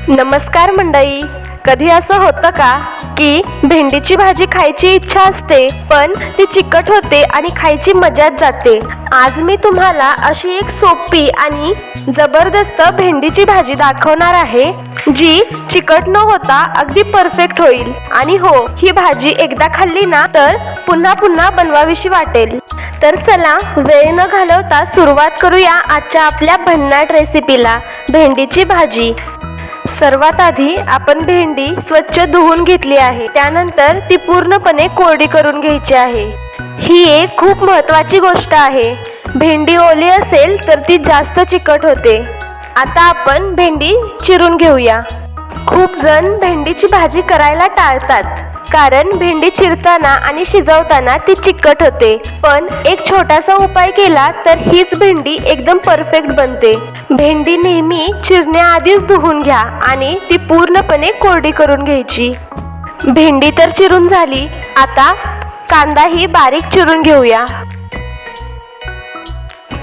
नमस्कार मंडळी. कधी असं होतं का की भेंडीची भाजी खायची इच्छा असते पण ती चिकट होते आणि खायची मजाच जाते. आज मी तुम्हाला अशी एक सोपी आणि जबरदस्त भेंडीची भाजी दाखवणार आहे जी चिकट न होता अगदी परफेक्ट होईल. आणि हो, ही भाजी एकदा खाल्ली ना तर पुन्हा पुन्हा बनवावीशी वाटेल. तर चला वेळ न घालवता सुरुवात करूया आजच्या आपल्या भन्नाट रेसिपीला, भेंडीची भाजी. सर्वात आधी आपण भेंडी स्वच्छ धुवून घेतली आहे. त्यानंतर ती पूर्णपणे कोरडी करून घ्यायची आहे. ही एक खूप महत्त्वाची गोष्ट आहे. भेंडी ओली असेल तर ती जास्त चिकट होते. आता आपण भेंडी चिरून घेऊया. खूप जण भेंडीची भाजी करायला टाळतात कारण भेंडी चिरताना आणि शिजवताना ती चिकट होते. पण एक छोटासा उपाय केला तर हीच भेंडी एकदम परफेक्ट बनते. भेंडी नेहमी चिरण्याआधीच धुवून घ्या आणि ती पूर्णपणे कोरडी करून घ्यायची. भेंडी तर चिरून झाली. आता कांदाही बारीक चिरून घेऊया.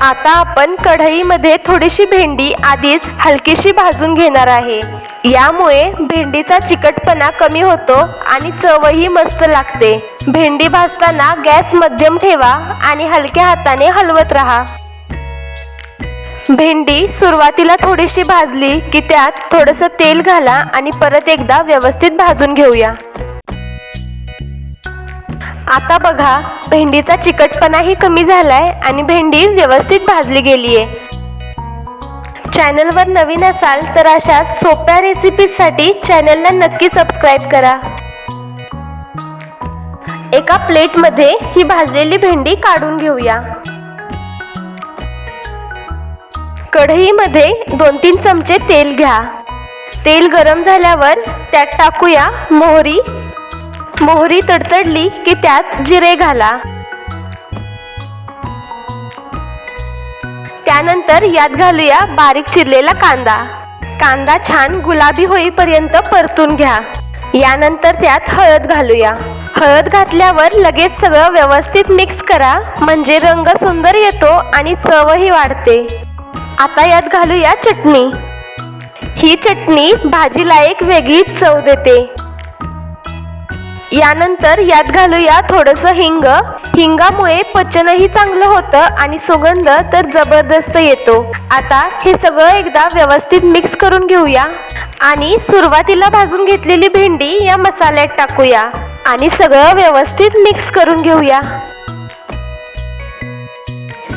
आता आपण कढईमध्ये थोडीशी भेंडी आधीच हलकीशी भाजून घेणार आहे. यामुळे भेंडीचा चिकटपणा कमी होतो आणि चवही मस्त लागते. भेंडी भाजताना गॅस मध्यम ठेवा आणि हलक्या हाताने हलवत राहा. भेंडी सुरुवातीला थोडीशी भाजली की त्यात थोडंसं तेल घाला आणि परत एकदा व्यवस्थित भाजून घेऊया. आता बघा, भेंडीचा चिकटपणाही कमी झालाय आणि भेंडी व्यवस्थित भाजली गेलीये. चॅनलवर नवीन असाल तर अशा सोप्या रेसिपीजसाठी चॅनलला नक्की सबस्क्राईब करा. एका प्लेटमध्ये ही भाजलेली भेंडी काढून घेऊया. कढईमध्ये 2-3 चमचे तेल घ्या. तेल गरम झाल्यावर त्यात टाकूया मोहरी. मोहरी तडतडली की त्यात जिरे घाला. त्यानंतर यात घालूया बारीक चिरलेला कांदा. कांदा छान गुलाबी होईपर्यंत परतून घ्या. यानंतर त्यात हळद घालूया. हळद घातल्यावर लगेच सगळं व्यवस्थित मिक्स करा म्हणजे रंग सुंदर येतो आणि चवही वाढते. आता यात घालूया चटणी. ही चटणी भाजीला एक वेगळीच चव देते. यानंतर यात घालूया थोडंसं हिंग. हिंगामुळे पचनही चांगलं होतं आणि सुगंध तर जबरदस्त येतो. आता हे सगळं एकदा व्यवस्थित मिक्स करून घेऊया आणि सुरुवातीला भाजून घेतलेली भेंडी या मसाल्यात टाकूया आणि सगळं व्यवस्थित मिक्स करून घेऊया.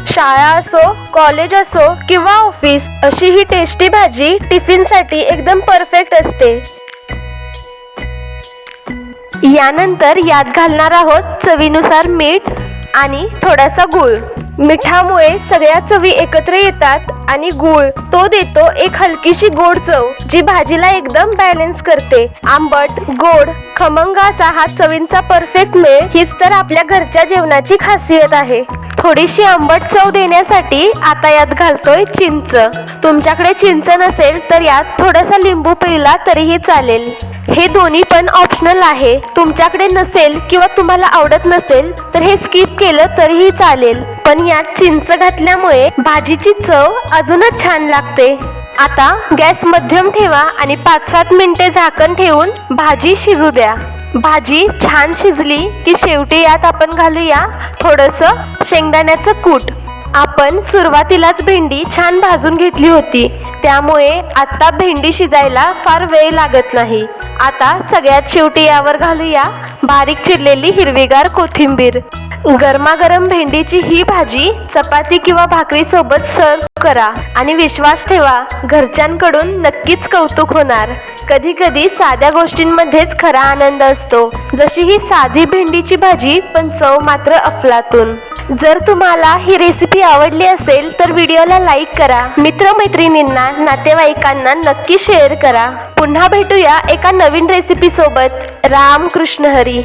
शाळा असो, कॉलेज असो किंवा ऑफिस, अशी ही टेस्टी भाजी टिफिनसाठी एकदम परफेक्ट असते. यानंतर यात घालणार आहोत चवीनुसार मीठ आणि थोडासा गूळ. मिठामुळे सगळ्या चवी एकत्र येतात आणि गूळ तो देतो एक हलकीशी गोड चव जी भाजीला एकदम बॅलन्स करते. आंबट, गोड, खमंग असा हा चवींचा परफेक्ट मेळ हीच तर आपल्या घरच्या जेवणाची खासियत आहे. थोडीशी आंबट चव देण्यासाठी आता यात घालतोय चिंच. तुमच्याकडे चिंच नसेल तर यात थोडासा लिंबू पिळला तरीही चालेल. हे दोन्ही पण ऑप्शनल आहे. तुमच्याकडे नसेल किंवा तुम्हाला आवडत नसेल तर हे स्किप केलं तरीही चालेल. पण यात चिंच घातल्यामुळे भाजीची चव अजूनच छान लागते. आता गॅस मध्यम ठेवा आणि 5-7 मिनिटे झाकण ठेवून भाजी शिजू द्या. भाजी छान शिजली की शेवटी यात आपण घालूया थोडंसं शेंगदाण्याचं कूट. आपण सुरुवातीलाच भेंडी छान भाजून घेतली होती त्यामुळे आता भेंडी शिजायला फार वेळ लागत नाही. आता सगळ्यात शेवटी यावर घालूया बारीक चिरलेली हिरवीगार कोथिंबीर. गरमागरम भेंडीची ही भाजी चपाती किंवा भाकरी सोबत सर्व करा आणि विश्वास ठेवा, घरच्यांकडून नक्कीच कौतुक होणार. कधी कधी साध्या गोष्टींमध्येच खरा आनंद असतो, जशी ही साधी भेंडीची भाजी पण चव मात्र अफलातून. जर तुम्हाला ही रेसिपी आवडली असेल तर व्हिडिओला लाईक करा. मित्रमैत्रिणींना, नातेवाईकांना नक्की शेअर करा. पुन्हा भेटूया एका नवीन रेसिपी सोबत. राम कृष्ण हरी.